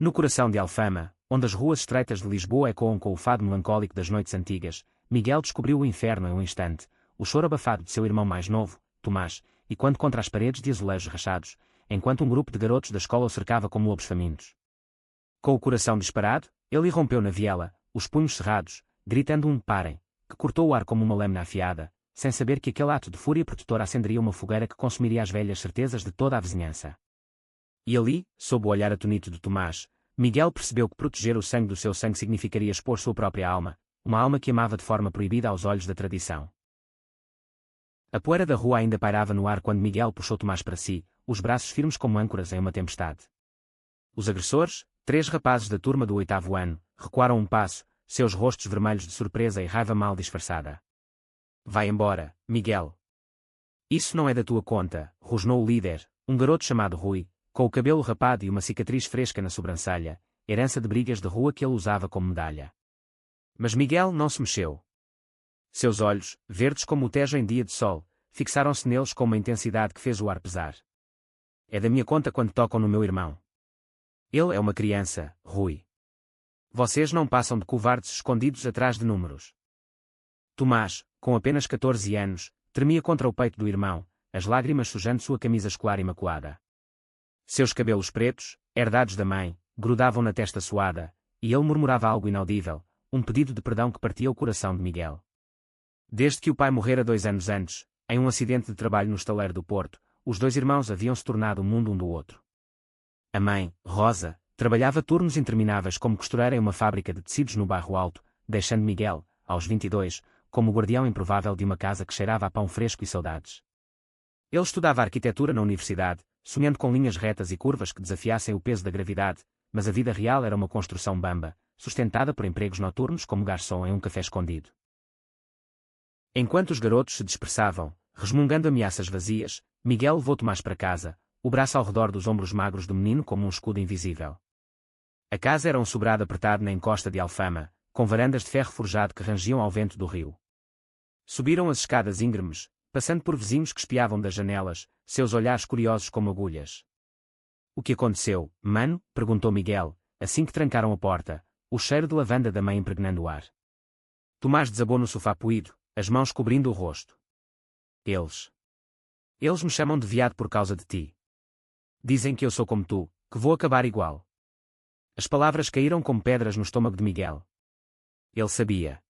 No coração de Alfama, onde as ruas estreitas de Lisboa ecoam com o fado melancólico das noites antigas, Miguel descobriu o inferno em um instante, o choro abafado de seu irmão mais novo, Tomás, e quando contra as paredes de azulejos rachados, enquanto um grupo de garotos da escola o cercava como lobos famintos. Com o coração disparado, ele irrompeu na viela, os punhos cerrados, gritando um parem, que cortou o ar como uma lâmina afiada, sem saber que aquele ato de fúria protetora acenderia uma fogueira que consumiria as velhas certezas de toda a vizinhança. E ali, sob o olhar atonito de Tomás, Miguel percebeu que proteger o sangue do seu sangue significaria expor sua própria alma, uma alma que amava de forma proibida aos olhos da tradição. A poeira da rua ainda pairava no ar quando Miguel puxou Tomás para si, os braços firmes como âncoras em uma tempestade. Os agressores, 3 rapazes da turma do 8º ano, recuaram um passo, seus rostos vermelhos de surpresa e raiva mal disfarçada. Vai embora, Miguel. Isso não é da tua conta, rosnou o líder, um garoto chamado Rui, com o cabelo rapado e uma cicatriz fresca na sobrancelha, herança de brigas de rua que ele usava como medalha. Mas Miguel não se mexeu. Seus olhos, verdes como o Tejo em dia de sol, fixaram-se neles com uma intensidade que fez o ar pesar. É da minha conta quando tocam no meu irmão. Ele é uma criança, Rui. Vocês não passam de covardes escondidos atrás de números. Tomás, com apenas 14 anos, tremia contra o peito do irmão, as lágrimas sujando sua camisa escolar imaculada. Seus cabelos pretos, herdados da mãe, grudavam na testa suada, e ele murmurava algo inaudível, um pedido de perdão que partia o coração de Miguel. Desde que o pai morrera 2 anos antes, em um acidente de trabalho no estaleiro do Porto, os 2 irmãos haviam se tornado o mundo um do outro. A mãe, Rosa, trabalhava turnos intermináveis como costureira em uma fábrica de tecidos no Bairro Alto, deixando Miguel, aos 22, como o guardião improvável de uma casa que cheirava a pão fresco e saudades. Ele estudava arquitetura na universidade, sonhando com linhas retas e curvas que desafiassem o peso da gravidade, mas a vida real era uma construção bamba, sustentada por empregos noturnos como garçom em um café escondido. Enquanto os garotos se dispersavam, resmungando ameaças vazias, Miguel levou Tomás para casa, o braço ao redor dos ombros magros do menino como um escudo invisível. A casa era um sobrado apertado na encosta de Alfama, com varandas de ferro forjado que rangiam ao vento do rio. Subiram as escadas íngremes, passando por vizinhos que espiavam das janelas, seus olhares curiosos como agulhas. O que aconteceu, mano? Perguntou Miguel, assim que trancaram a porta, o cheiro de lavanda da mãe impregnando o ar. Tomás desabou no sofá poído, as mãos cobrindo o rosto. Eles me chamam de viado por causa de ti. Dizem que eu sou como tu, que vou acabar igual. As palavras caíram como pedras no estômago de Miguel. Ele sabia.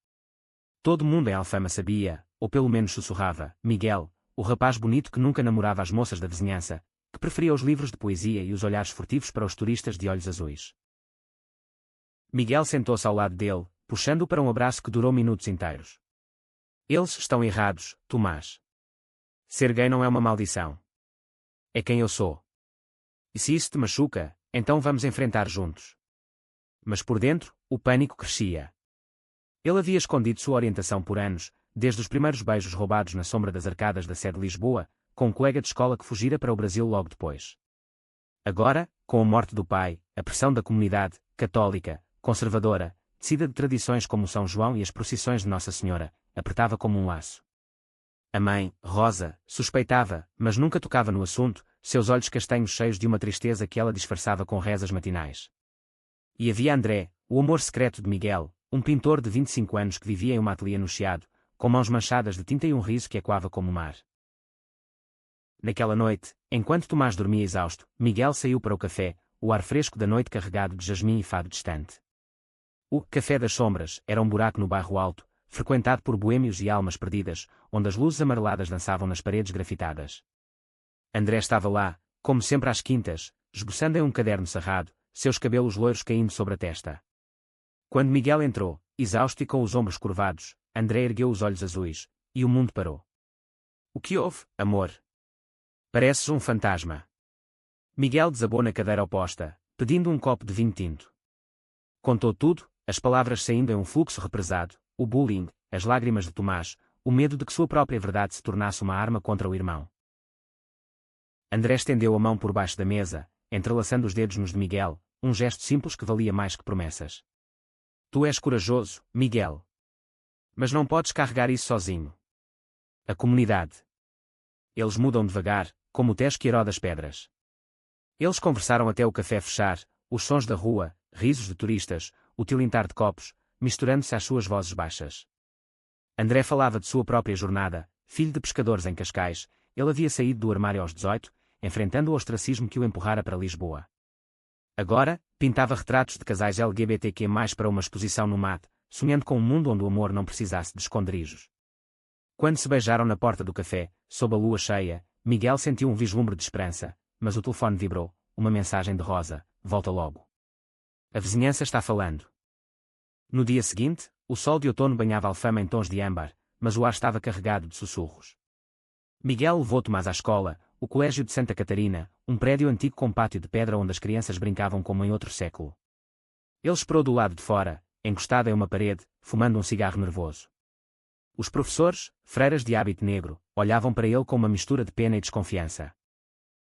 Todo mundo em Alfama sabia, ou pelo menos sussurrava, Miguel, o rapaz bonito que nunca namorava as moças da vizinhança, que preferia os livros de poesia e os olhares furtivos para os turistas de olhos azuis. Miguel sentou-se ao lado dele, puxando-o para um abraço que durou minutos inteiros. Eles estão errados, Tomás. Ser gay não é uma maldição. É quem eu sou. E se isso te machuca, então vamos enfrentar juntos. Mas por dentro, o pânico crescia. Ele havia escondido sua orientação por anos, desde os primeiros beijos roubados na sombra das arcadas da sede de Lisboa, com um colega de escola que fugira para o Brasil logo depois. Agora, com a morte do pai, a pressão da comunidade, católica, conservadora, tecida de tradições como São João e as procissões de Nossa Senhora, apertava como um laço. A mãe, Rosa, suspeitava, mas nunca tocava no assunto, seus olhos castanhos cheios de uma tristeza que ela disfarçava com rezas matinais. E havia André, o amor secreto de Miguel, um pintor de 25 anos que vivia em uma ateliê no Chiado, com mãos manchadas de tinta e um riso que ecoava como o mar. Naquela noite, enquanto Tomás dormia exausto, Miguel saiu para o café, o ar fresco da noite carregado de jasmim e fado distante. O Café das Sombras era um buraco no Bairro Alto, frequentado por boêmios e almas perdidas, onde as luzes amareladas dançavam nas paredes grafitadas. André estava lá, como sempre às quintas, esboçando em um caderno cerrado, seus cabelos loiros caindo sobre a testa. Quando Miguel entrou, exausto e com os ombros curvados, André ergueu os olhos azuis, e o mundo parou. O que houve, amor? Pareces um fantasma. Miguel desabou na cadeira oposta, pedindo um copo de vinho tinto. Contou tudo, as palavras saindo em um fluxo represado, o bullying, as lágrimas de Tomás, o medo de que sua própria verdade se tornasse uma arma contra o irmão. André estendeu a mão por baixo da mesa, entrelaçando os dedos nos de Miguel, um gesto simples que valia mais que promessas. Tu és corajoso, Miguel. Mas não podes carregar isso sozinho. A comunidade. Eles mudam devagar, como o Tejo que eroda as pedras. Eles conversaram até o café fechar, os sons da rua, risos de turistas, o tilintar de copos, misturando-se às suas vozes baixas. André falava de sua própria jornada, filho de pescadores em Cascais. Ele havia saído do armário aos 18, enfrentando o ostracismo que o empurrara para Lisboa. Agora, pintava retratos de casais LGBTQ+, para uma exposição no MAT, sonhando com um mundo onde o amor não precisasse de esconderijos. Quando se beijaram na porta do café, sob a lua cheia, Miguel sentiu um vislumbre de esperança, mas o telefone vibrou. Uma mensagem de Rosa: volta logo. A vizinhança está falando. No dia seguinte, o sol de outono banhava Alfama em tons de âmbar, mas o ar estava carregado de sussurros. Miguel levou Tomás à escola, o Colégio de Santa Catarina, um prédio antigo com pátio de pedra onde as crianças brincavam como em outro século. Ele esperou do lado de fora, encostado em uma parede, fumando um cigarro nervoso. Os professores, freiras de hábito negro, olhavam para ele com uma mistura de pena e desconfiança.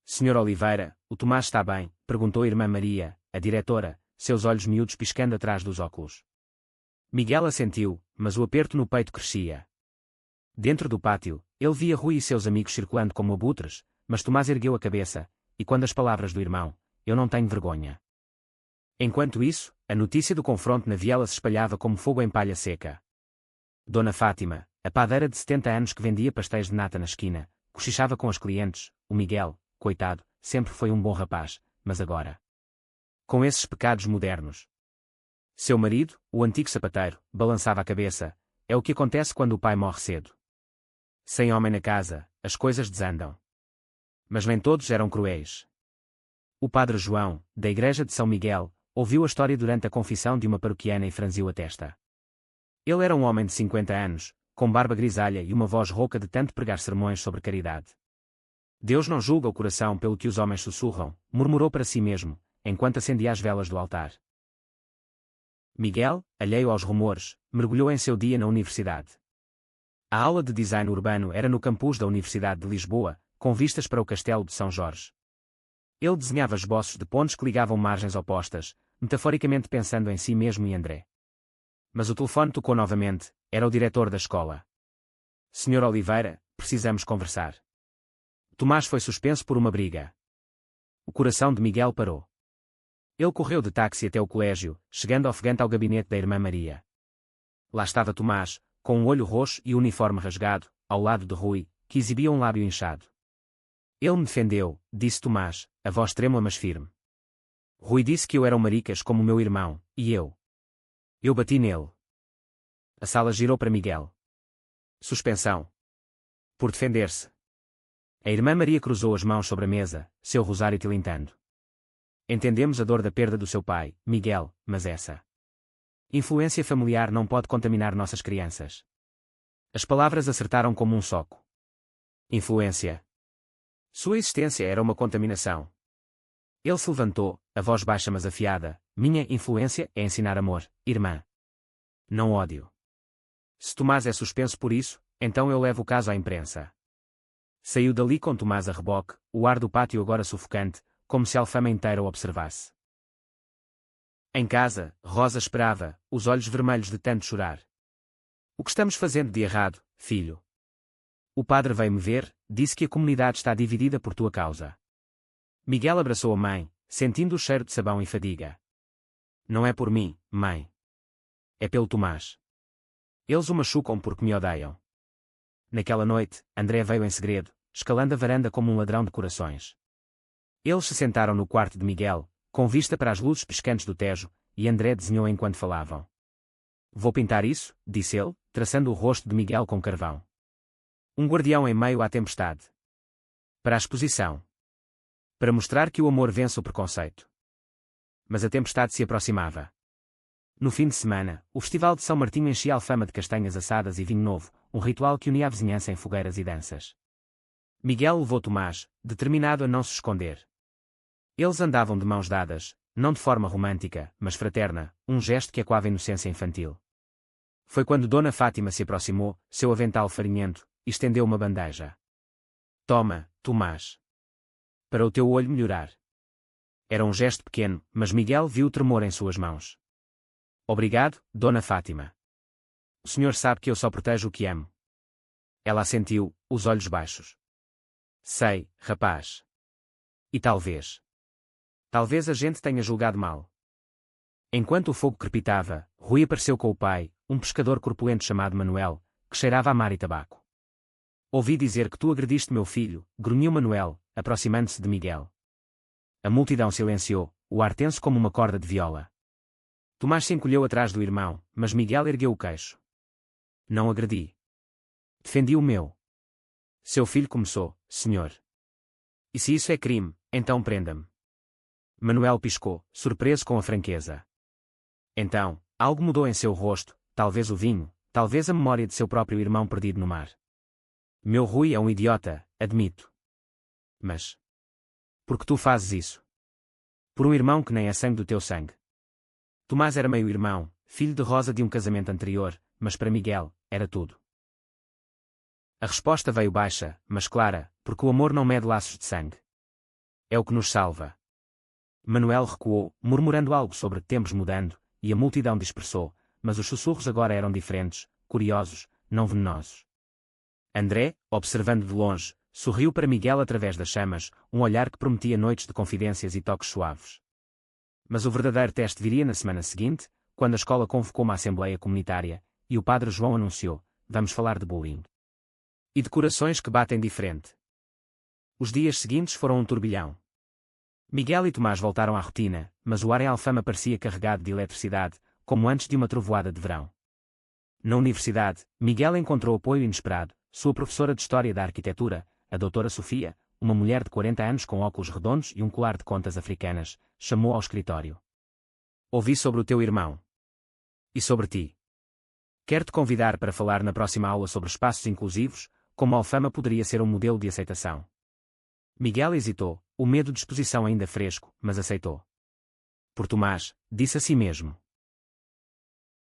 Senhor Oliveira, o Tomás está bem? Perguntou a irmã Maria, a diretora, seus olhos miúdos piscando atrás dos óculos. Miguel assentiu, mas o aperto no peito crescia. Dentro do pátio, ele via Rui e seus amigos circulando como abutres, mas Tomás ergueu a cabeça, e quando as palavras do irmão: eu não tenho vergonha. Enquanto isso, a notícia do confronto na viela se espalhava como fogo em palha seca. Dona Fátima, a padeira de 70 anos que vendia pastéis de nata na esquina, cochichava com as clientes. O Miguel, coitado, sempre foi um bom rapaz, mas agora, com esses pecados modernos. Seu marido, o antigo sapateiro, balançava a cabeça. É o que acontece quando o pai morre cedo. Sem homem na casa, as coisas desandam. Mas nem todos eram cruéis. O padre João, da igreja de São Miguel, ouviu a história durante a confissão de uma paroquiana e franziu a testa. Ele era um homem de 50 anos, com barba grisalha e uma voz rouca de tanto pregar sermões sobre caridade. Deus não julga o coração pelo que os homens sussurram, murmurou para si mesmo, enquanto acendia as velas do altar. Miguel, alheio aos rumores, mergulhou em seu dia na universidade. A aula de design urbano era no campus da Universidade de Lisboa, com vistas para o Castelo de São Jorge. Ele desenhava esboços de pontes que ligavam margens opostas, metaforicamente pensando em si mesmo e André. Mas o telefone tocou novamente. Era o diretor da escola. Senhor Oliveira, precisamos conversar. Tomás foi suspenso por uma briga. O coração de Miguel parou. Ele correu de táxi até o colégio, chegando ofegante ao gabinete da irmã Maria. Lá estava Tomás, com um olho roxo e o uniforme rasgado, ao lado de Rui, que exibia um lábio inchado. Ele me defendeu, disse Tomás, a voz trêmula mas firme. Rui disse que eu era um maricas como o meu irmão, e eu. Eu bati nele. A sala girou para Miguel. Suspensão. Por defender-se. A irmã Maria cruzou as mãos sobre a mesa, seu rosário tilintando. Entendemos a dor da perda do seu pai, Miguel, mas essa influência familiar não pode contaminar nossas crianças. As palavras acertaram como um soco. Influência. Sua existência era uma contaminação. Ele se levantou, a voz baixa mas afiada. Minha influência é ensinar amor, irmã. Não ódio. Se Tomás é suspenso por isso, então eu levo o caso à imprensa. Saiu dali com Tomás a reboque, o ar do pátio agora sufocante, como se a Alfama inteira o observasse. Em casa, Rosa esperava, os olhos vermelhos de tanto chorar. O que estamos fazendo de errado, filho? O padre veio-me ver, disse que a comunidade está dividida por tua causa. Miguel abraçou a mãe, sentindo o cheiro de sabão e fadiga. Não é por mim, mãe. É pelo Tomás. Eles o machucam porque me odeiam. Naquela noite, André veio em segredo, escalando a varanda como um ladrão de corações. Eles se sentaram no quarto de Miguel, com vista para as luzes piscantes do Tejo, e André desenhou enquanto falavam. Vou pintar isso, disse ele, traçando o rosto de Miguel com carvão. Um guardião em meio à tempestade. Para a exposição. Para mostrar que o amor vence o preconceito. Mas a tempestade se aproximava. No fim de semana, o Festival de São Martinho enchia a Alfama de castanhas assadas e vinho novo, um ritual que unia a vizinhança em fogueiras e danças. Miguel levou Tomás, determinado a não se esconder. Eles andavam de mãos dadas, não de forma romântica, mas fraterna, um gesto que ecoava a inocência infantil. Foi quando Dona Fátima se aproximou, seu avental farinhento, e estendeu uma bandeja. Toma, Tomás. Para o teu olho melhorar. Era um gesto pequeno, mas Miguel viu o tremor em suas mãos. Obrigado, Dona Fátima. O senhor sabe que eu só protejo o que amo. Ela assentiu, os olhos baixos. Sei, rapaz. E talvez Talvez a gente tenha julgado mal. Enquanto o fogo crepitava, Rui apareceu com o pai, um pescador corpulento chamado Manuel, que cheirava a mar e tabaco. Ouvi dizer que tu agrediste meu filho, grunhiu Manuel, aproximando-se de Miguel. A multidão silenciou, o ar tenso como uma corda de viola. Tomás se encolheu atrás do irmão, mas Miguel ergueu o queixo. Não agredi. Defendi o meu. Seu filho começou, senhor. E se isso é crime, então prenda-me. Manuel piscou, surpreso com a franqueza. Então, algo mudou em seu rosto, talvez o vinho, talvez a memória de seu próprio irmão perdido no mar. Meu Rui é um idiota, admito. Mas por que tu fazes isso? Por um irmão que nem é sangue do teu sangue. Tomás era meio-irmão, filho de Rosa de um casamento anterior, mas para Miguel, era tudo. A resposta veio baixa, mas clara, porque o amor não mede laços de sangue. É o que nos salva. Manuel recuou, murmurando algo sobre tempos mudando, e a multidão dispersou, mas os sussurros agora eram diferentes, curiosos, não venenosos. André, observando de longe, sorriu para Miguel através das chamas, um olhar que prometia noites de confidências e toques suaves. Mas o verdadeiro teste viria na semana seguinte, quando a escola convocou uma assembleia comunitária, e o padre João anunciou: vamos falar de bullying. E de corações que batem diferente. Os dias seguintes foram um turbilhão. Miguel e Tomás voltaram à rotina, mas o ar em Alfama parecia carregado de eletricidade, como antes de uma trovoada de verão. Na universidade, Miguel encontrou apoio inesperado. Sua professora de História da Arquitetura, a doutora Sofia, uma mulher de 40 anos com óculos redondos e um colar de contas africanas, chamou ao escritório. Ouvi sobre o teu irmão. E sobre ti. Quero-te convidar para falar na próxima aula sobre espaços inclusivos, como a Alfama poderia ser um modelo de aceitação. Miguel hesitou, o medo de exposição ainda fresco, mas aceitou. Por Tomás, disse a si mesmo.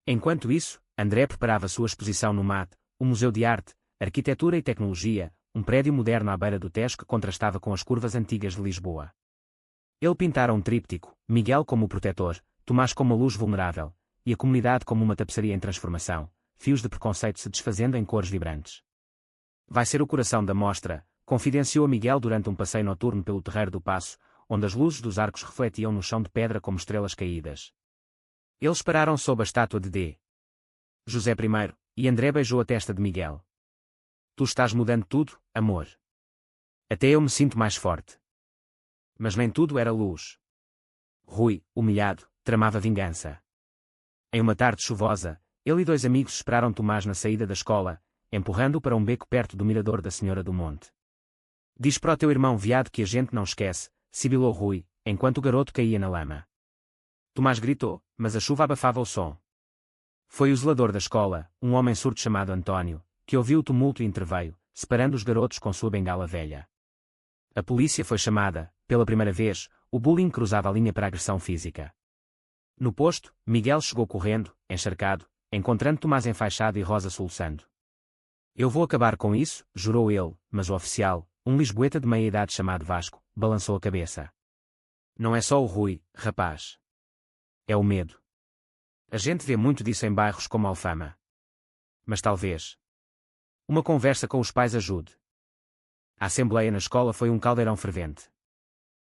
Enquanto isso, André preparava sua exposição no MAT, o Museu de Arte, Arquitetura e Tecnologia, um prédio moderno à beira do Tejo que contrastava com as curvas antigas de Lisboa. Ele pintara um tríptico, Miguel como o protetor, Tomás como a luz vulnerável, e a comunidade como uma tapeçaria em transformação, fios de preconceito se desfazendo em cores vibrantes. Vai ser o coração da mostra, confidenciou a Miguel durante um passeio noturno pelo Terreiro do Paço, onde as luzes dos arcos refletiam no chão de pedra como estrelas caídas. Eles pararam sob a estátua de D. José I, e André beijou a testa de Miguel. Tu estás mudando tudo, amor. Até eu me sinto mais forte. Mas nem tudo era luz. Rui, humilhado, tramava vingança. Em uma tarde chuvosa, ele e dois amigos esperaram Tomás na saída da escola, empurrando-o para um beco perto do mirador da Senhora do Monte. Diz para o teu irmão viado que a gente não esquece, sibilou Rui, enquanto o garoto caía na lama. Tomás gritou, mas a chuva abafava o som. Foi o zelador da escola, um homem surdo chamado António, que ouviu o tumulto e interveio, separando os garotos com sua bengala velha. A polícia foi chamada, pela primeira vez, o bullying cruzava a linha para a agressão física. No posto, Miguel chegou correndo, encharcado, encontrando Tomás enfaixado e Rosa soluçando. Eu vou acabar com isso, jurou ele, mas o oficial, um lisboeta de meia-idade chamado Vasco, balançou a cabeça. Não é só o Rui, rapaz. É o medo. A gente vê muito disso em bairros como Alfama. Mas talvez uma conversa com os pais ajude. A assembleia na escola foi um caldeirão fervente.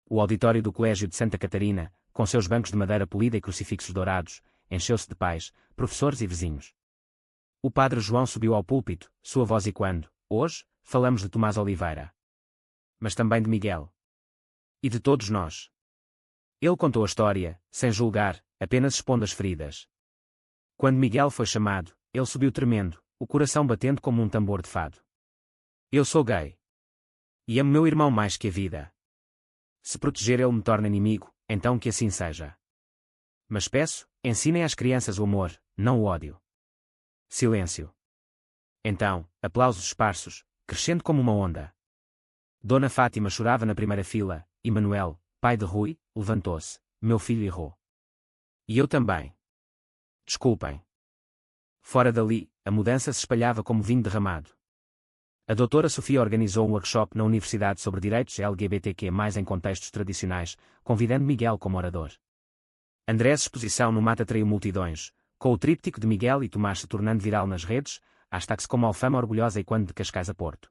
O auditório do Colégio de Santa Catarina, com seus bancos de madeira polida e crucifixos dourados, encheu-se de pais, professores e vizinhos. O padre João subiu ao púlpito, sua voz ecoando: hoje, falamos de Tomás Oliveira. Mas também de Miguel. E de todos nós. Ele contou a história, sem julgar, apenas expondo as feridas. Quando Miguel foi chamado, ele subiu tremendo, o coração batendo como um tambor de fado. Eu sou gay. E amo meu irmão mais que a vida. Se proteger ele me torna inimigo, então que assim seja. Mas peço, ensinem às crianças o amor, não o ódio. Silêncio. Então, aplausos esparsos, crescendo como uma onda. Dona Fátima chorava na primeira fila, e Manuel, pai de Rui, levantou-se: meu filho errou. E eu também. Desculpem. Fora dali, a mudança se espalhava como vinho derramado. A doutora Sofia organizou um workshop na universidade sobre direitos LGBTQ+, em contextos tradicionais, convidando Miguel como orador. Andrés' exposição no MAT atraiu multidões, com o tríptico de Miguel e Tomás se tornando viral nas redes, #se como Alfama orgulhosa e quando de Cascais a Porto.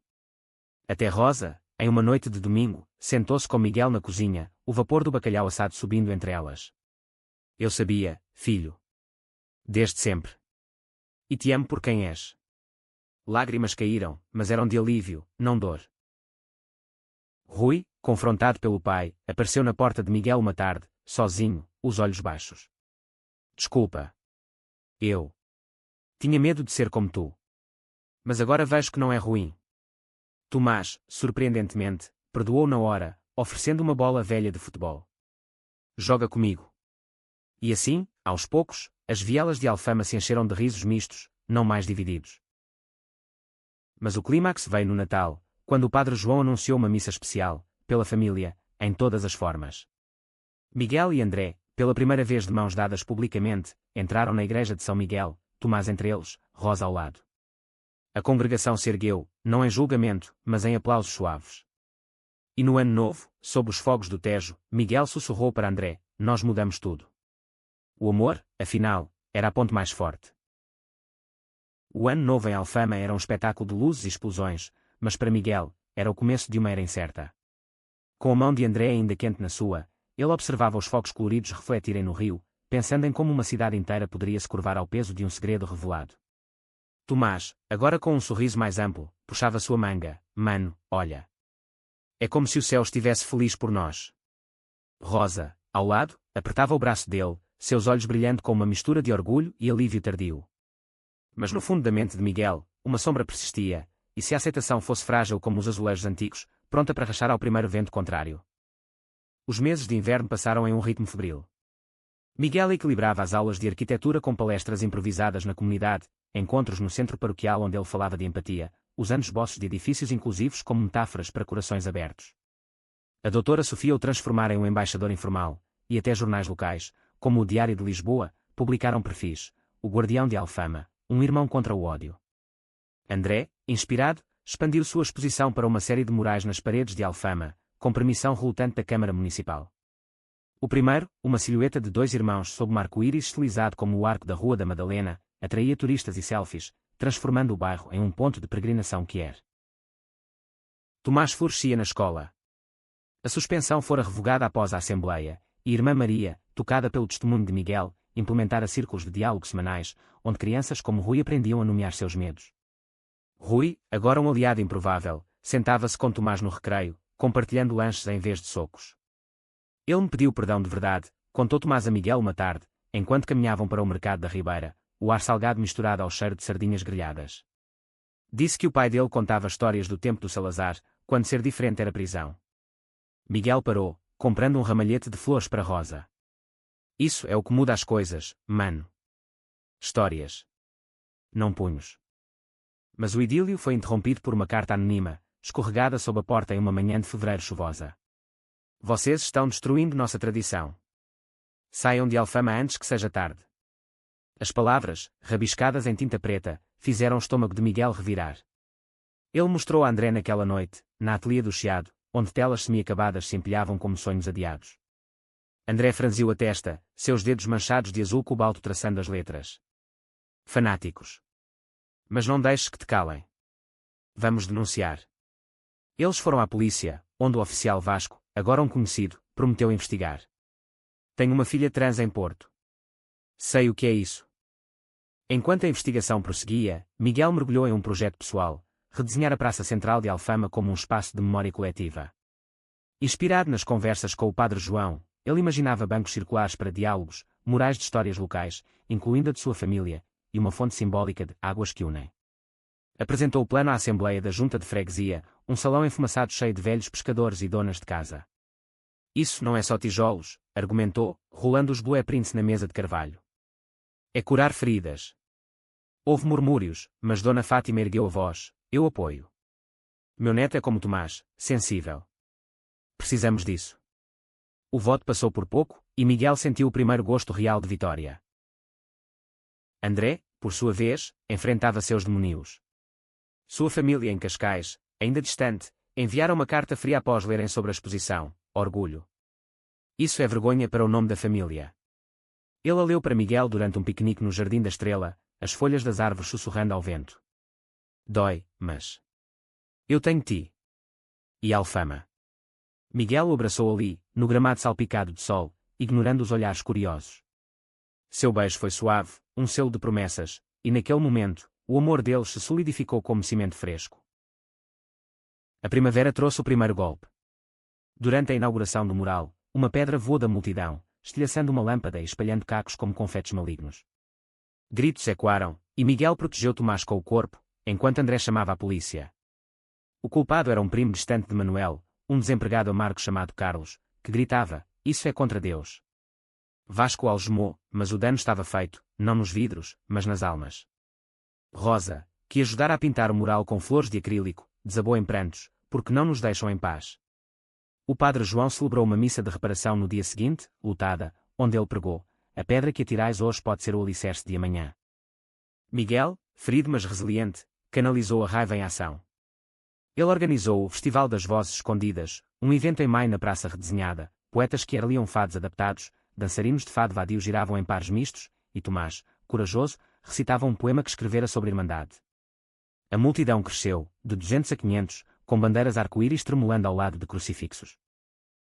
Até Rosa, em uma noite de domingo, sentou-se com Miguel na cozinha, o vapor do bacalhau assado subindo entre elas. Eu sabia, filho. Desde sempre. E te amo por quem és. Lágrimas caíram, mas eram de alívio, não dor. Rui, confrontado pelo pai, apareceu na porta de Miguel uma tarde, sozinho, os olhos baixos. Desculpa. Eu tinha medo de ser como tu. Mas agora vejo que não é ruim. Tomás, surpreendentemente, perdoou na hora, oferecendo uma bola velha de futebol. Joga comigo. E assim, aos poucos, as vielas de Alfama se encheram de risos mistos, não mais divididos. Mas o clímax veio no Natal, quando o Padre João anunciou uma missa especial, pela família, em todas as formas. Miguel e André, pela primeira vez de mãos dadas publicamente, entraram na igreja de São Miguel, Tomás entre eles, Rosa ao lado. A congregação se ergueu, não em julgamento, mas em aplausos suaves. E no ano novo, sob os fogos do Tejo, Miguel sussurrou para André: nós mudamos tudo. O amor, afinal, era a ponte mais forte. O ano novo em Alfama era um espetáculo de luzes e explosões, mas para Miguel, era o começo de uma era incerta. Com a mão de André ainda quente na sua, ele observava os fogos coloridos refletirem no rio, pensando em como uma cidade inteira poderia se curvar ao peso de um segredo revelado. Tomás, agora com um sorriso mais amplo, puxava sua manga: mano, olha. É como se o céu estivesse feliz por nós. Rosa, ao lado, apertava o braço dele, seus olhos brilhando com uma mistura de orgulho e alívio tardio. Mas no fundo da mente de Miguel, uma sombra persistia, e se a aceitação fosse frágil como os azulejos antigos, pronta para rachar ao primeiro vento contrário. Os meses de inverno passaram em um ritmo febril. Miguel equilibrava as aulas de arquitetura com palestras improvisadas na comunidade, encontros no centro paroquial onde ele falava de empatia, usando esboços de edifícios inclusivos como metáforas para corações abertos. A doutora Sofia o transformara em um embaixador informal, e até jornais locais, como o Diário de Lisboa, publicaram perfis: o Guardião de Alfama, um irmão contra o ódio. André, inspirado, expandiu sua exposição para uma série de murais nas paredes de Alfama, com permissão relutante da Câmara Municipal. O primeiro, uma silhueta de dois irmãos sob um arco-íris estilizado como o arco da Rua da Madalena, atraía turistas e selfies, transformando o bairro em um ponto de peregrinação quier. Tomás florescia na escola. A suspensão fora revogada após a Assembleia, e Irmã Maria, tocada pelo testemunho de Miguel, implementara círculos de diálogo semanais, onde crianças como Rui aprendiam a nomear seus medos. Rui, agora um aliado improvável, sentava-se com Tomás no recreio, compartilhando lanches em vez de socos. Ele me pediu perdão de verdade, contou Tomás a Miguel uma tarde, enquanto caminhavam para o mercado da Ribeira, o ar salgado misturado ao cheiro de sardinhas grelhadas. Disse que o pai dele contava histórias do tempo do Salazar, quando ser diferente era prisão. Miguel parou, comprando um ramalhete de flores para Rosa. Isso é o que muda as coisas, mano. Histórias. Não punhos. Mas o idílio foi interrompido por uma carta anônima, escorregada sob a porta em uma manhã de fevereiro chuvosa. Vocês estão destruindo nossa tradição. Saiam de Alfama antes que seja tarde. As palavras, rabiscadas em tinta preta, fizeram o estômago de Miguel revirar. Ele mostrou a André naquela noite, na ateliê do Chiado, onde telas semi-acabadas se empilhavam como sonhos adiados. André franziu a testa, seus dedos manchados de azul cobalto traçando as letras. Fanáticos. Mas não deixes que te calem. Vamos denunciar. Eles foram à polícia, onde o oficial Vasco, agora um conhecido, prometeu investigar. Tenho uma filha trans em Porto. Sei o que é isso. Enquanto a investigação prosseguia, Miguel mergulhou em um projeto pessoal: redesenhar a Praça Central de Alfama como um espaço de memória coletiva. Inspirado nas conversas com o Padre João, ele imaginava bancos circulares para diálogos, murais de histórias locais, incluindo a de sua família, e uma fonte simbólica de águas que unem. Apresentou o plano à Assembleia da Junta de Freguesia, um salão enfumaçado cheio de velhos pescadores e donas de casa. Isso não é só tijolos, argumentou, rolando os blueprints na mesa de carvalho. É curar feridas. Houve murmúrios, mas Dona Fátima ergueu a voz: eu apoio. Meu neto é como Tomás, sensível. Precisamos disso. O voto passou por pouco, e Miguel sentiu o primeiro gosto real de vitória. André, por sua vez, enfrentava seus demónios. Sua família em Cascais, ainda distante, enviara uma carta fria após lerem sobre a exposição: orgulho. Isso é vergonha para o nome da família. Ele a leu para Miguel durante um piquenique no Jardim da Estrela, as folhas das árvores sussurrando ao vento. Dói, mas eu tenho ti. E Alfama. Miguel o abraçou ali, no gramado salpicado de sol, ignorando os olhares curiosos. Seu beijo foi suave, um selo de promessas, e naquele momento, o amor deles se solidificou como cimento fresco. A primavera trouxe o primeiro golpe. Durante a inauguração do mural, uma pedra voou da multidão, estilhaçando uma lâmpada e espalhando cacos como confetes malignos. Gritos ecoaram, e Miguel protegeu Tomás com o corpo, enquanto André chamava a polícia. O culpado era um primo distante de Manuel, um desempregado amargo chamado Carlos, que gritava: "Isso é contra Deus." Vasco algemou, mas o dano estava feito, não nos vidros, mas nas almas. Rosa, que ajudara a pintar o mural com flores de acrílico, desabou em prantos, porque não nos deixam em paz. O padre João celebrou uma missa de reparação no dia seguinte, lutada, onde ele pregou: "A pedra que atirais hoje pode ser o alicerce de amanhã." Miguel, ferido mas resiliente, canalizou a raiva em ação. Ele organizou o Festival das Vozes Escondidas, um evento em maio na Praça Redesenhada. Poetas que liam fados adaptados, dançarinos de fado vadio giravam em pares mistos, e Tomás, corajoso, recitava um poema que escrevera sobre Irmandade. A multidão cresceu, de 200 a 500, com bandeiras arco-íris tremulando ao lado de crucifixos.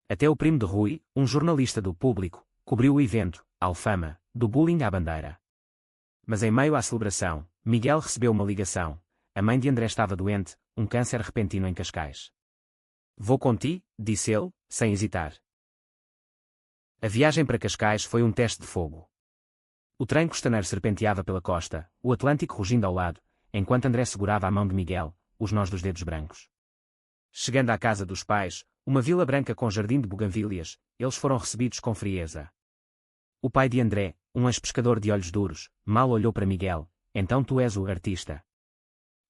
Até o primo de Rui, um jornalista do Público, cobriu o evento, Alfama, do bullying à bandeira. Mas em meio à celebração, Miguel recebeu uma ligação. A mãe de André estava doente, um câncer repentino em Cascais. "Vou contigo", disse ele, sem hesitar. A viagem para Cascais foi um teste de fogo. O trem costaneiro serpenteava pela costa, o Atlântico rugindo ao lado, enquanto André segurava a mão de Miguel, os nós dos dedos brancos. Chegando à casa dos pais, uma vila branca com jardim de buganvílias, eles foram recebidos com frieza. O pai de André, um ex-pescador de olhos duros, mal olhou para Miguel: "Então tu és o artista."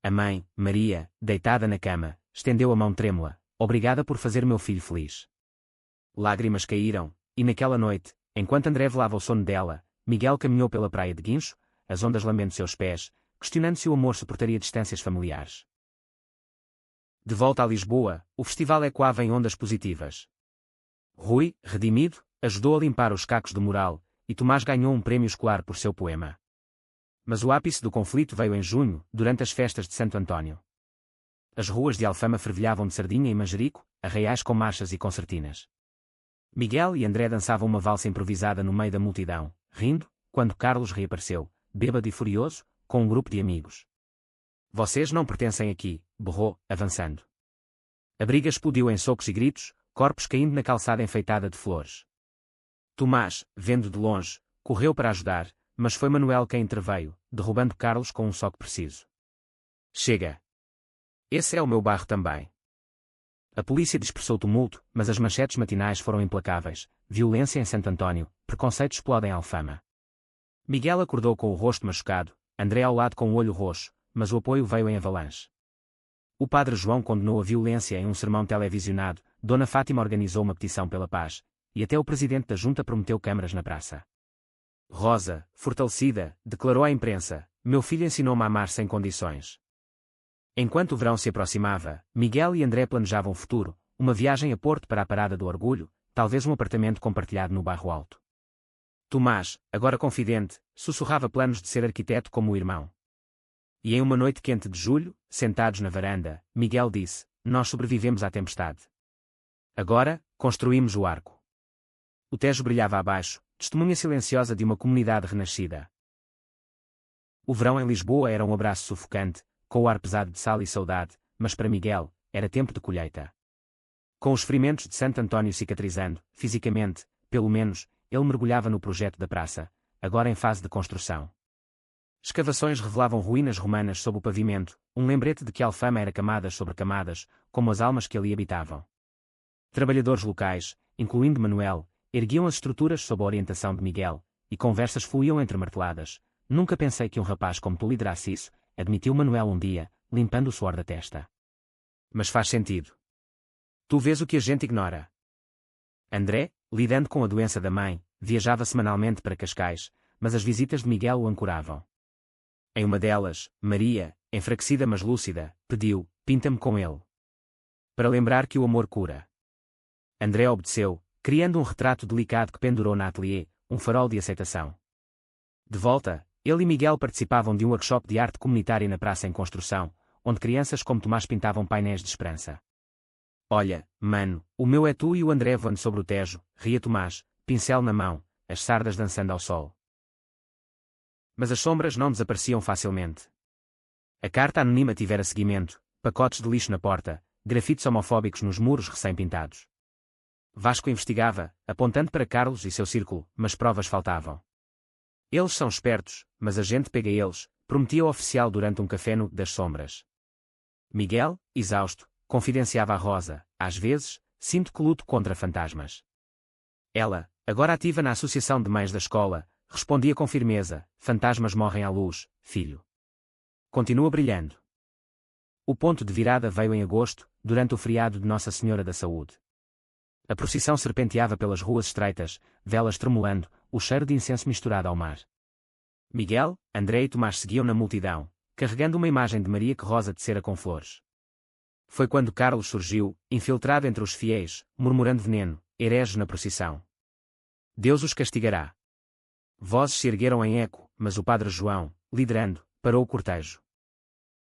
A mãe, Maria, deitada na cama, estendeu a mão trêmula: "Obrigada por fazer meu filho feliz." Lágrimas caíram, e naquela noite, enquanto André velava o sono dela, Miguel caminhou pela praia de Guincho, as ondas lambendo seus pés, questionando se o amor suportaria distâncias familiares. De volta a Lisboa, o festival ecoava em ondas positivas. Rui, redimido, ajudou a limpar os cacos do mural, e Tomás ganhou um prémio escolar por seu poema. Mas o ápice do conflito veio em junho, durante as festas de Santo António. As ruas de Alfama fervilhavam de sardinha e manjerico, arraiais com marchas e concertinas. Miguel e André dançavam uma valsa improvisada no meio da multidão, rindo, quando Carlos reapareceu, bêbado e furioso, com um grupo de amigos. "Vocês não pertencem aqui", berrou, avançando. A briga explodiu em socos e gritos, corpos caindo na calçada enfeitada de flores. Tomás, vendo de longe, correu para ajudar, mas foi Manuel quem interveio, derrubando Carlos com um soco preciso. "Chega! Esse é o meu bairro também." A polícia dispersou o tumulto, mas as manchetes matinais foram implacáveis: "Violência em Santo António, preconceitos explodem Alfama." Miguel acordou com o rosto machucado, André ao lado com o olho roxo, mas o apoio veio em avalanche. O padre João condenou a violência em um sermão televisionado, Dona Fátima organizou uma petição pela paz, e até o presidente da junta prometeu câmaras na praça. Rosa, fortalecida, declarou à imprensa: "Meu filho ensinou-me a amar sem condições." Enquanto o verão se aproximava, Miguel e André planejavam o futuro, uma viagem a Porto para a Parada do Orgulho, talvez um apartamento compartilhado no Bairro Alto. Tomás, agora confidente, sussurrava planos de ser arquiteto como o irmão. E em uma noite quente de julho, sentados na varanda, Miguel disse: "Nós sobrevivemos à tempestade. Agora, construímos o arco." O Tejo brilhava abaixo, testemunha silenciosa de uma comunidade renascida. O verão em Lisboa era um abraço sufocante, com o ar pesado de sal e saudade, mas para Miguel, era tempo de colheita. Com os ferimentos de Santo António cicatrizando, fisicamente, pelo menos, ele mergulhava no projeto da praça, agora em fase de construção. Escavações revelavam ruínas romanas sob o pavimento, um lembrete de que Alfama era camadas sobre camadas, como as almas que ali habitavam. Trabalhadores locais, incluindo Manuel, erguiam as estruturas sob a orientação de Miguel, e conversas fluíam entre marteladas. "Nunca pensei que um rapaz como tu liderasse isso", admitiu Manuel um dia, limpando o suor da testa. "Mas faz sentido. Tu vês o que a gente ignora." André, lidando com a doença da mãe, viajava semanalmente para Cascais, mas as visitas de Miguel o ancoravam. Em uma delas, Maria, enfraquecida mas lúcida, pediu: "Pinta-me com ele." Para lembrar que o amor cura. André obedeceu, criando um retrato delicado que pendurou na ateliê, um farol de aceitação. De volta, ele e Miguel participavam de um workshop de arte comunitária na praça em construção, onde crianças como Tomás pintavam painéis de esperança. Olha, mano, o meu é tu e o André voando sobre o Tejo, ria Tomás, pincel na mão, as sardas dançando ao sol. Mas as sombras não desapareciam facilmente. A carta anônima tivera seguimento, pacotes de lixo na porta, grafites homofóbicos nos muros recém-pintados. Vasco investigava, apontando para Carlos e seu círculo, mas provas faltavam. Eles são espertos, mas a gente pega eles, prometia o oficial durante um café no das sombras. Miguel, exausto, confidenciava a Rosa, às vezes, sinto que luto contra fantasmas. Ela, agora ativa na associação de mães da escola, respondia com firmeza, fantasmas morrem à luz, filho. Continua brilhando. O ponto de virada veio em agosto, durante o feriado de Nossa Senhora da Saúde. A procissão serpenteava pelas ruas estreitas, velas tremulando, o cheiro de incenso misturado ao mar. Miguel, André e Tomás seguiam na multidão, carregando uma imagem de Maria que Rosa tecera com flores. Foi quando Carlos surgiu, infiltrado entre os fiéis, murmurando veneno, hereges na procissão. Deus os castigará. Vozes se ergueram em eco, mas o padre João, liderando, parou o cortejo.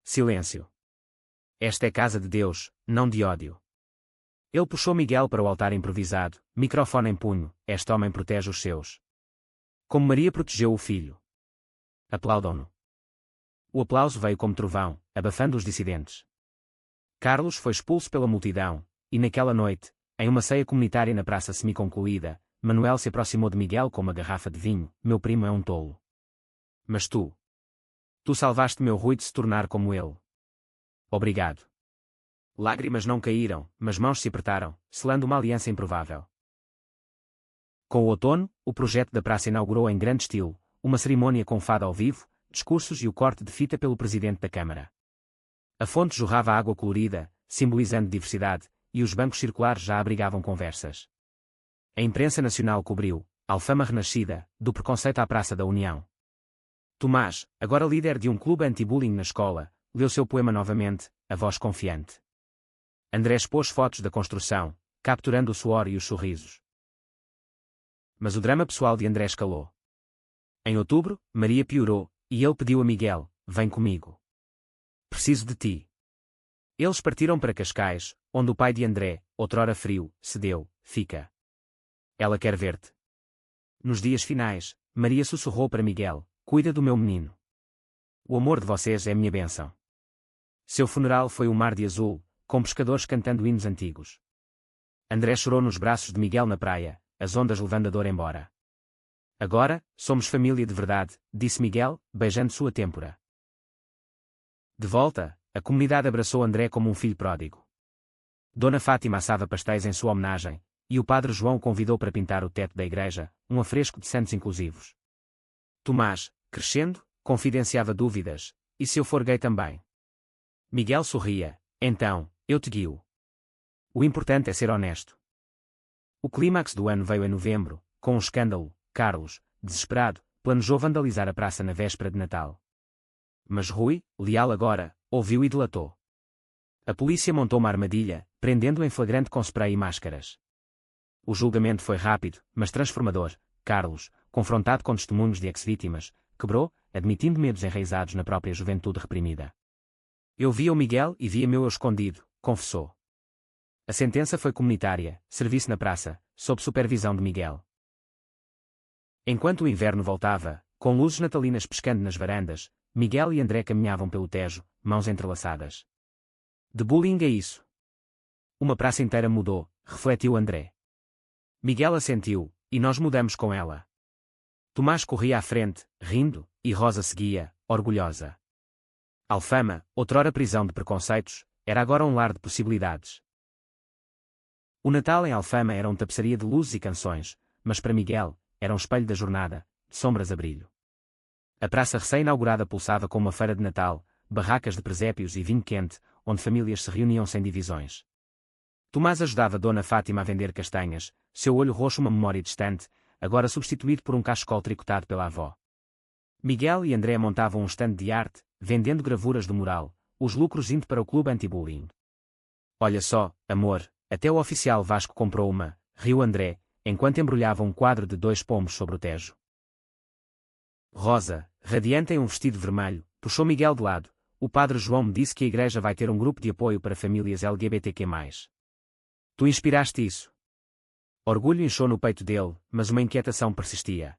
Silêncio. Esta é casa de Deus, não de ódio. Ele puxou Miguel para o altar improvisado, microfone em punho, este homem protege os seus. Como Maria protegeu o filho. Aplaudam-no. O aplauso veio como trovão, abafando os dissidentes. Carlos foi expulso pela multidão, e naquela noite, em uma ceia comunitária na praça semi-concluída, Manuel se aproximou de Miguel com uma garrafa de vinho, meu primo é um tolo. Mas tu salvaste meu Rui de se tornar como ele. Obrigado. Lágrimas não caíram, mas mãos se apertaram, selando uma aliança improvável. Com o outono, o projeto da praça inaugurou em grande estilo, uma cerimônia com fado ao vivo, discursos e o corte de fita pelo presidente da Câmara. A fonte jorrava água colorida, simbolizando diversidade, e os bancos circulares já abrigavam conversas. A imprensa nacional cobriu, Alfama renascida, do preconceito à Praça da União. Tomás, agora líder de um clube anti-bullying na escola, leu seu poema novamente, a voz confiante. André expôs fotos da construção, capturando o suor e os sorrisos. Mas o drama pessoal de André escalou. Em outubro, Maria piorou, e ele pediu a Miguel, vem comigo. Preciso de ti. Eles partiram para Cascais, onde o pai de André, outrora frio, cedeu, fica. Ela quer ver-te. Nos dias finais, Maria sussurrou para Miguel, cuida do meu menino. O amor de vocês é minha bênção. Seu funeral foi um mar de azul, com pescadores cantando hinos antigos. André chorou nos braços de Miguel na praia, as ondas levando a dor embora. Agora, somos família de verdade, disse Miguel, beijando sua têmpora. De volta, a comunidade abraçou André como um filho pródigo. Dona Fátima assava pastéis em sua homenagem, e o padre João convidou para pintar o teto da igreja, um afresco de santos inclusivos. Tomás, crescendo, confidenciava dúvidas, e se eu for gay também? Miguel sorria, então, eu te guio. O importante é ser honesto. O clímax do ano veio em novembro, com um escândalo. Carlos, desesperado, planejou vandalizar a praça na véspera de Natal. Mas Rui, leal agora, ouviu e delatou. A polícia montou uma armadilha, prendendo-o em flagrante com spray e máscaras. O julgamento foi rápido, mas transformador. Carlos, confrontado com testemunhos de ex-vítimas, quebrou, admitindo medos enraizados na própria juventude reprimida. Eu via o Miguel e via meu eu escondido, confessou. A sentença foi comunitária, serviço na praça, sob supervisão de Miguel. Enquanto o inverno voltava, com luzes natalinas pescando nas varandas, Miguel e André caminhavam pelo Tejo, mãos entrelaçadas. De bullying é isso. Uma praça inteira mudou, refletiu André. Miguel assentiu, e nós mudamos com ela. Tomás corria à frente, rindo, e Rosa seguia, orgulhosa. Alfama, outrora prisão de preconceitos, era agora um lar de possibilidades. O Natal em Alfama era uma tapeçaria de luzes e canções, mas para Miguel, era um espelho da jornada, de sombras a brilho. A praça recém-inaugurada pulsava com uma feira de Natal, barracas de presépios e vinho quente, onde famílias se reuniam sem divisões. Tomás ajudava Dona Fátima a vender castanhas, seu olho roxo uma memória distante, agora substituído por um cachecol tricotado pela avó. Miguel e André montavam um stand de arte, vendendo gravuras do mural, os lucros indo para o clube anti-bullying. Olha só, amor, até o oficial Vasco comprou uma, riu André, enquanto embrulhava um quadro de 2 pomos sobre o Tejo. Rosa, radiante em um vestido vermelho, puxou Miguel de lado. O padre João me disse que a igreja vai ter um grupo de apoio para famílias LGBTQ+. Tu inspiraste isso. Orgulho inchou no peito dele, mas uma inquietação persistia.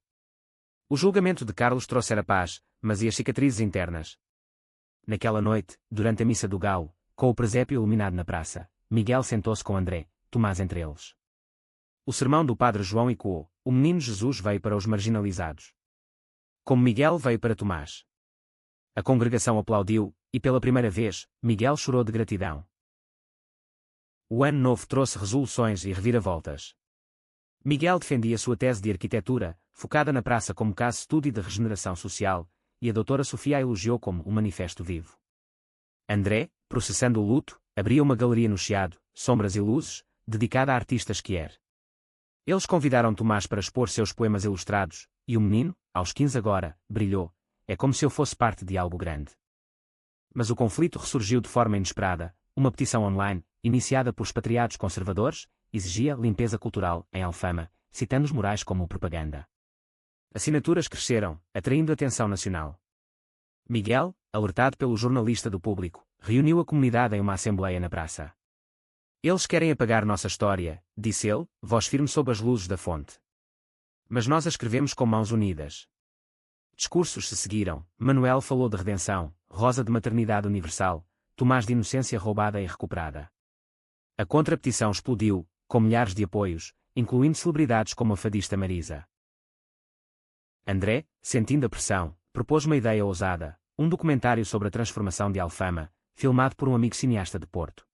O julgamento de Carlos trouxera paz, mas e as cicatrizes internas? Naquela noite, durante a missa do galo, com o presépio iluminado na praça, Miguel sentou-se com André, Tomás entre eles. O sermão do padre João ecoou: o menino Jesus veio para os marginalizados. Como Miguel veio para Tomás. A congregação aplaudiu, e pela primeira vez, Miguel chorou de gratidão. O ano novo trouxe resoluções e reviravoltas. Miguel defendia sua tese de arquitetura, focada na praça como caso de estudo e de regeneração social, e a doutora Sofia a elogiou como um manifesto vivo. André, processando o luto, abria uma galeria no Chiado, Sombras e Luzes, dedicada a artistas queer. Eles convidaram Tomás para expor seus poemas ilustrados, e o menino, aos 15 agora, brilhou. É como se eu fosse parte de algo grande. Mas o conflito ressurgiu de forma inesperada. Uma petição online, iniciada por expatriados conservadores, exigia limpeza cultural em Alfama, citando os morais como propaganda. Assinaturas cresceram, atraindo atenção nacional. Miguel, alertado pelo jornalista do Público, reuniu a comunidade em uma assembleia na praça. Eles querem apagar nossa história, disse ele, voz firme sob as luzes da fonte. Mas nós a escrevemos com mãos unidas. Discursos se seguiram. Manuel falou de redenção, Rosa de maternidade universal, Tomás de inocência roubada e recuperada. A contrapetição explodiu, com milhares de apoios, incluindo celebridades como a fadista Marisa. André, sentindo a pressão, propôs uma ideia ousada, um documentário sobre a transformação de Alfama, filmado por um amigo cineasta de Porto.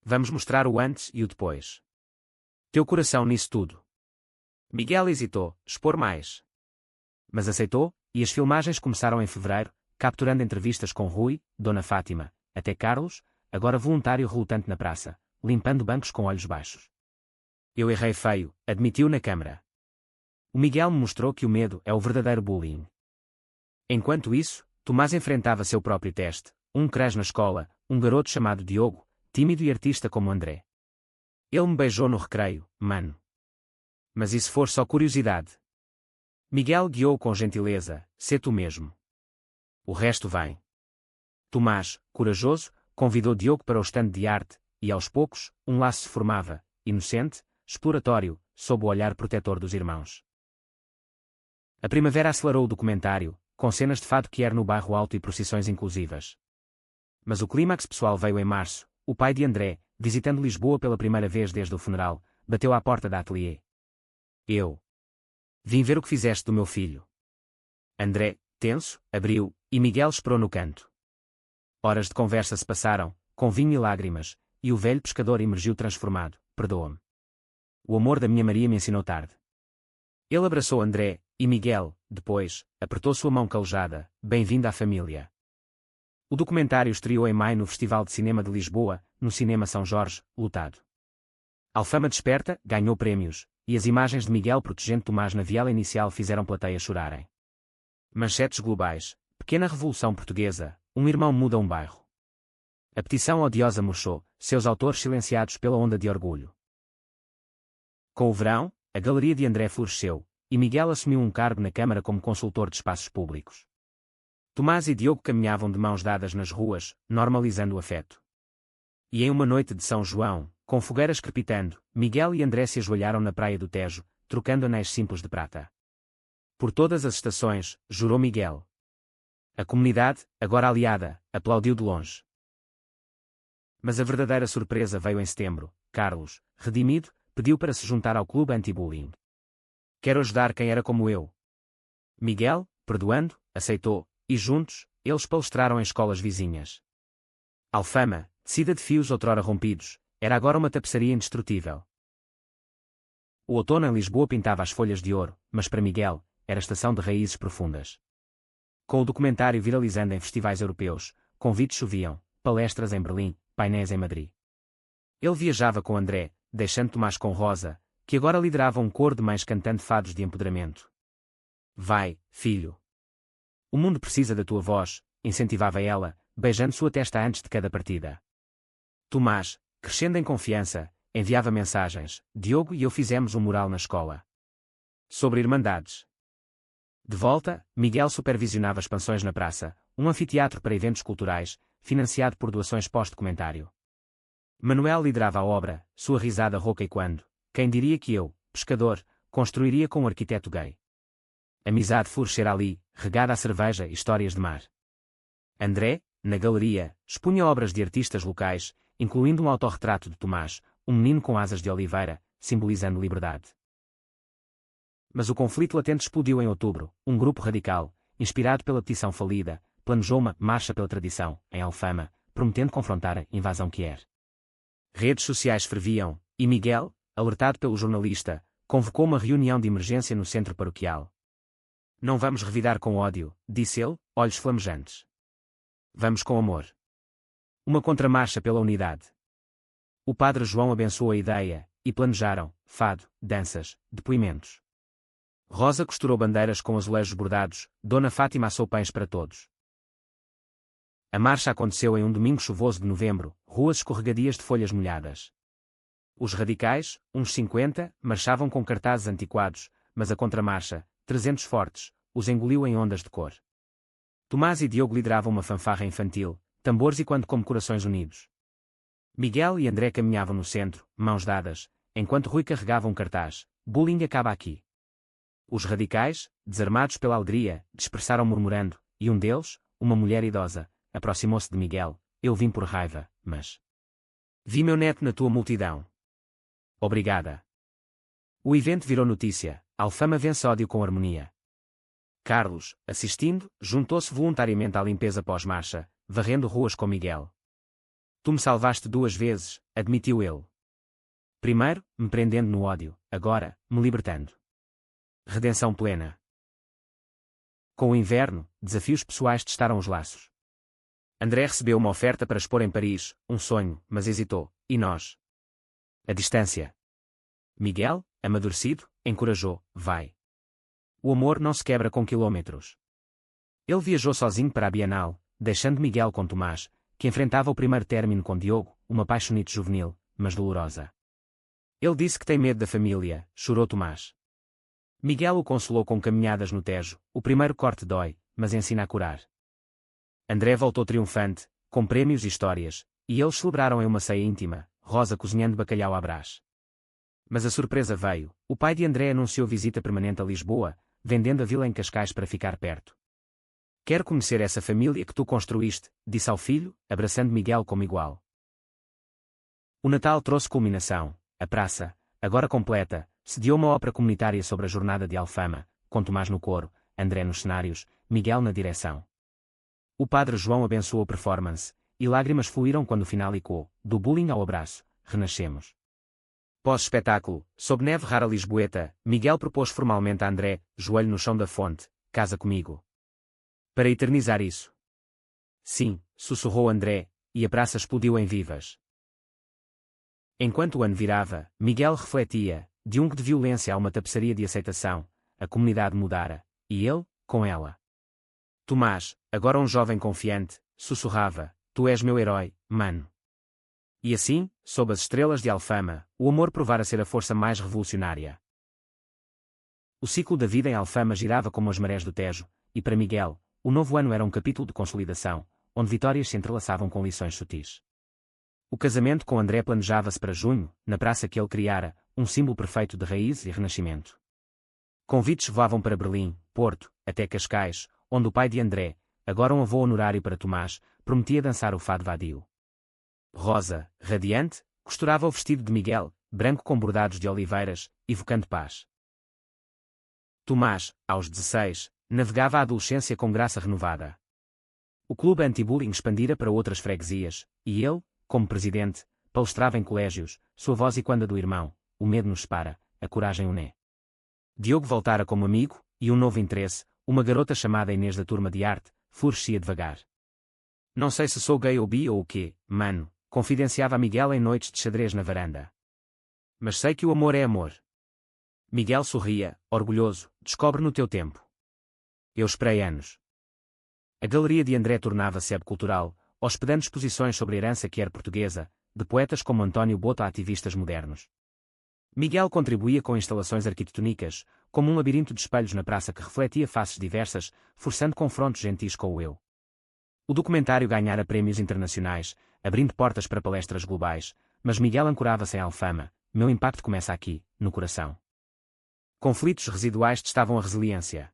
Vamos mostrar o antes e o depois. Teu coração nisso tudo. Miguel hesitou, expor mais. Mas aceitou, e as filmagens começaram em fevereiro, capturando entrevistas com Rui, Dona Fátima, até Carlos, agora voluntário relutante na praça, limpando bancos com olhos baixos. Eu errei feio, admitiu na câmara. O Miguel me mostrou que o medo é o verdadeiro bullying. Enquanto isso, Tomás enfrentava seu próprio teste, um crash na escola, um garoto chamado Diogo, tímido e artista como André. Ele me beijou no recreio, mano. Mas e se for só curiosidade? Miguel guiou com gentileza, sê tu mesmo. O resto vem. Tomás, corajoso, convidou Diogo para o estande de arte, e aos poucos, um laço se formava, inocente, exploratório, sob o olhar protetor dos irmãos. A primavera acelerou o documentário, com cenas de fado queer no bairro alto e procissões inclusivas. Mas o clímax pessoal veio em março. O pai de André, visitando Lisboa pela primeira vez desde o funeral, bateu à porta da ateliê. Eu vim ver o que fizeste do meu filho. André, tenso, abriu, e Miguel esperou no canto. Horas de conversa se passaram, com vinho e lágrimas, e o velho pescador emergiu transformado. Perdoa-me. O amor da minha Maria me ensinou tarde. Ele abraçou André, e Miguel, depois, apertou sua mão calejada. Bem-vindo à família. O documentário estreou em maio no Festival de Cinema de Lisboa, no Cinema São Jorge, lotado. Alfama Desperta ganhou prémios, e as imagens de Miguel protegendo Tomás na viela inicial fizeram plateia chorarem. Manchetes globais: pequena revolução portuguesa, um irmão muda um bairro. A petição odiosa murchou, seus autores silenciados pela onda de orgulho. Com o verão, a galeria de André floresceu, e Miguel assumiu um cargo na Câmara como consultor de espaços públicos. Tomás e Diogo caminhavam de mãos dadas nas ruas, normalizando o afeto. E em uma noite de São João, com fogueiras crepitando, Miguel e André se ajoelharam na praia do Tejo, trocando anéis simples de prata. Por todas as estações, jurou Miguel. A comunidade, agora aliada, aplaudiu de longe. Mas a verdadeira surpresa veio em setembro. Carlos, redimido, pediu para se juntar ao clube anti-bullying. Quero ajudar quem era como eu. Miguel, perdoando, aceitou, e juntos, eles palestraram em escolas vizinhas. Alfama, tecida de fios outrora rompidos, era agora uma tapeçaria indestrutível. O outono em Lisboa pintava as folhas de ouro, mas para Miguel, era estação de raízes profundas. Com o documentário viralizando em festivais europeus, convites choviam, palestras em Berlim, painéis em Madrid. Ele viajava com André, deixando Tomás com Rosa, que agora liderava um coro de mães cantando fados de empoderamento. Vai, filho. O mundo precisa da tua voz, incentivava ela, beijando sua testa antes de cada partida. Tomás, crescendo em confiança, enviava mensagens. Diogo e eu fizemos um mural na escola. Sobre irmandades. De volta, Miguel supervisionava expansões na praça, um anfiteatro para eventos culturais, financiado por doações pós-documentário. Manuel liderava a obra, sua risada rouca e quando, quem diria que eu, pescador, construiria com um arquiteto gay. Amizade florescera ali, regada a cerveja e histórias de mar. André, na galeria, expunha obras de artistas locais, incluindo um autorretrato de Tomás, um menino com asas de oliveira, simbolizando liberdade. Mas o conflito latente explodiu em outubro. Um grupo radical, inspirado pela petição falida, planejou uma marcha pela tradição, em Alfama, prometendo confrontar a invasão Quier. Redes sociais ferviam, e Miguel, alertado pelo jornalista, convocou uma reunião de emergência no centro paroquial. Não vamos revidar com ódio, disse ele, olhos flamejantes. Vamos com amor. Uma contramarcha pela unidade. O padre João abençoou a ideia, e planejaram, fado, danças, depoimentos. Rosa costurou bandeiras com azulejos bordados, Dona Fátima assou pães para todos. A marcha aconteceu em um domingo chuvoso de novembro, ruas escorregadias de folhas molhadas. Os radicais, uns 50, marchavam com cartazes antiquados, mas a contramarcha, 300 fortes, os engoliu em ondas de cor. Tomás e Diogo lideravam uma fanfarra infantil, tambores e quando como corações unidos. Miguel e André caminhavam no centro, mãos dadas, enquanto Rui carregava um cartaz, bullying acaba aqui. Os radicais, desarmados pela alegria, dispersaram murmurando, e um deles, uma mulher idosa, aproximou-se de Miguel. Eu vim por raiva, mas... Vi meu neto na tua multidão. Obrigada. O evento virou notícia, Alfama vence ódio com harmonia. Carlos, assistindo, juntou-se voluntariamente à limpeza pós-marcha, varrendo ruas com Miguel. Tu me salvaste 2 vezes, admitiu ele. Primeiro, me prendendo no ódio, agora, me libertando. Redenção plena. Com o inverno, desafios pessoais testaram os laços. André recebeu uma oferta para expor em Paris, um sonho, mas hesitou. E nós? A distância. Miguel, amadurecido, encorajou. Vai. O amor não se quebra com quilômetros. Ele viajou sozinho para a Bienal, deixando Miguel com Tomás, que enfrentava o primeiro término com Diogo, uma paixonite juvenil, mas dolorosa. Ele disse que tem medo da família, chorou Tomás. Miguel o consolou com caminhadas no Tejo. O primeiro corte dói, mas ensina a curar. André voltou triunfante, com prêmios e histórias, e eles celebraram em uma ceia íntima, Rosa cozinhando bacalhau à brás. Mas a surpresa veio. O pai de André anunciou visita permanente a Lisboa, vendendo a vila em Cascais para ficar perto. Quero conhecer essa família que tu construíste, disse ao filho, abraçando Miguel como igual. O Natal trouxe culminação. A praça, agora completa, sediou uma ópera comunitária sobre a jornada de Alfama, com Tomás no coro, André nos cenários, Miguel na direção. O padre João abençoou a performance, e lágrimas fluíram quando o final ecoou, do bullying ao abraço, renascemos. Pós-espetáculo, sob neve rara lisboeta, Miguel propôs formalmente a André, joelho no chão da fonte, casa comigo. Para eternizar isso. Sim, sussurrou André, e a praça explodiu em vivas. Enquanto o ano virava, Miguel refletia, de de violência a uma tapeçaria de aceitação, a comunidade mudara, e ele, com ela. Tomás, agora um jovem confiante, sussurrava, tu és meu herói, mano. E assim, sob as estrelas de Alfama, o amor provara ser a força mais revolucionária. O ciclo da vida em Alfama girava como as marés do Tejo, e para Miguel, o novo ano era um capítulo de consolidação, onde vitórias se entrelaçavam com lições sutis. O casamento com André planejava-se para junho, na praça que ele criara, um símbolo perfeito de raiz e renascimento. Convites voavam para Berlim, Porto, até Cascais, onde o pai de André, agora um avô honorário para Tomás, prometia dançar o fado vadio. Rosa, radiante, costurava o vestido de Miguel, branco com bordados de oliveiras, evocando paz. Tomás, aos 16, navegava a adolescência com graça renovada. O clube anti-bullying expandira para outras freguesias, e ele, como presidente, palestrava em colégios, sua voz e quando a do irmão, o medo nos separa, a coragem une. Diogo voltara como amigo, e um novo interesse, uma garota chamada Inês da turma de arte, florescia devagar. Não sei se sou gay ou bi ou o quê, mano, confidenciava a Miguel em noites de xadrez na varanda. Mas sei que o amor é amor. Miguel sorria, orgulhoso, descobre no teu tempo. Eu esperei anos. A galeria de André tornava-se hub cultural, hospedando exposições sobre a herança que era portuguesa, de poetas como António Boto a ativistas modernos. Miguel contribuía com instalações arquitetônicas, como um labirinto de espelhos na praça que refletia faces diversas, forçando confrontos gentis com o eu. O documentário ganhara prémios internacionais, abrindo portas para palestras globais, mas Miguel ancorava-se em Alfama. Meu impacto começa aqui, no coração. Conflitos residuais testavam a resiliência.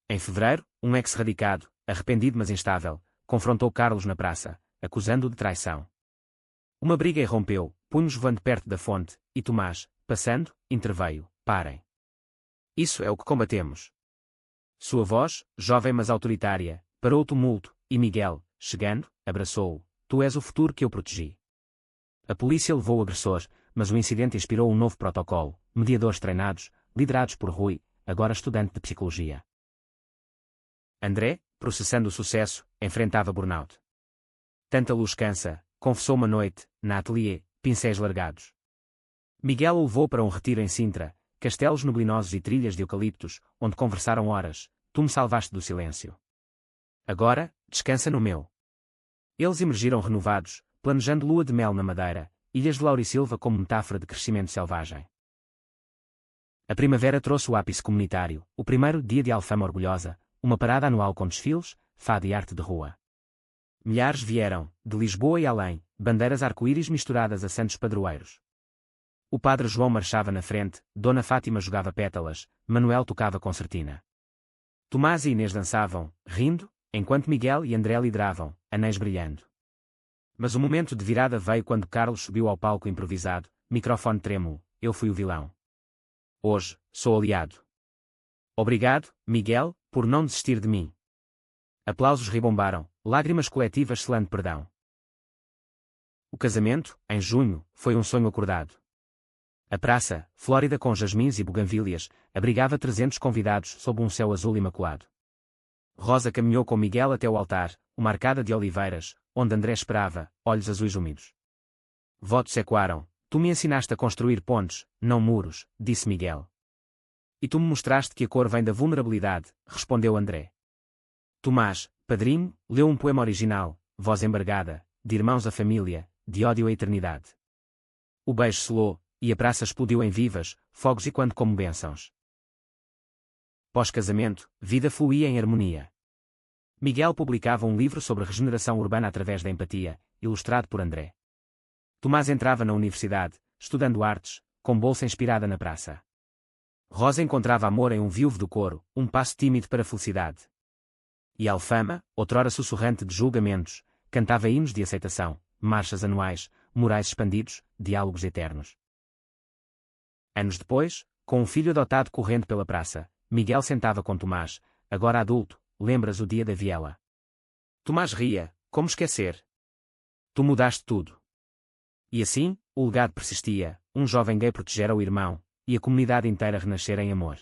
Em fevereiro, um ex-radicado, arrependido mas instável, confrontou Carlos na praça, acusando-o de traição. Uma briga irrompeu, punhos voando perto da fonte, e Tomás, passando, interveio: parem. Isso é o que combatemos. Sua voz, jovem mas autoritária, parou o tumulto, e Miguel, chegando, abraçou-o: tu és o futuro que eu protegi. A polícia levou o agressor, mas o incidente inspirou um novo protocolo: mediadores treinados, liderados por Rui, agora estudante de psicologia. André, processando o sucesso, enfrentava burnout. Tanta luz cansa, confessou uma noite, na ateliê, pincéis largados. Miguel o levou para um retiro em Sintra, castelos neblinosos e trilhas de eucaliptos, onde conversaram horas: tu me salvaste do silêncio. Agora, descansa no meu. Eles emergiram renovados, planejando lua de mel na Madeira, ilhas de Laurisilva como metáfora de crescimento selvagem. A primavera trouxe o ápice comunitário, o primeiro dia de Alfama orgulhosa, uma parada anual com desfiles, fado e arte de rua. Milhares vieram, de Lisboa e além, bandeiras arco-íris misturadas a santos padroeiros. O padre João marchava na frente, Dona Fátima jogava pétalas, Manuel tocava concertina. Tomás e Inês dançavam, rindo, enquanto Miguel e André lideravam, anéis brilhando. Mas o momento de virada veio quando Carlos subiu ao palco improvisado, microfone trêmulo: eu fui o vilão. Hoje, sou aliado. Obrigado, Miguel, por não desistir de mim. Aplausos ribombaram, lágrimas coletivas selando perdão. O casamento, em junho, foi um sonho acordado. A praça, flórida com jasmins e buganvílias, abrigava 300 convidados sob um céu azul imaculado. Rosa caminhou com Miguel até o altar, uma arcada de oliveiras, onde André esperava, olhos azuis úmidos. Votos ecoaram: tu me ensinaste a construir pontes, não muros, disse Miguel. E tu me mostraste que a cor vem da vulnerabilidade, respondeu André. Tomás, padrinho, leu um poema original, voz embargada, de irmãos à família, de ódio à eternidade. O beijo selou, e a praça explodiu em vivas, fogos e quando como bênçãos. Pós-casamento, vida fluía em harmonia. Miguel publicava um livro sobre regeneração urbana através da empatia, ilustrado por André. Tomás entrava na universidade, estudando artes, com bolsa inspirada na praça. Rosa encontrava amor em um viúvo do coro, um passo tímido para a felicidade. E Alfama, outrora sussurrante de julgamentos, cantava hinos de aceitação, marchas anuais, morais expandidos, diálogos eternos. Anos depois, com um filho adotado correndo pela praça, Miguel sentava com Tomás, agora adulto: lembras o dia da viela? Tomás ria: como esquecer? Tu mudaste tudo. E assim, o legado persistia: um jovem gay protegera o irmão, e a comunidade inteira renascer em amor.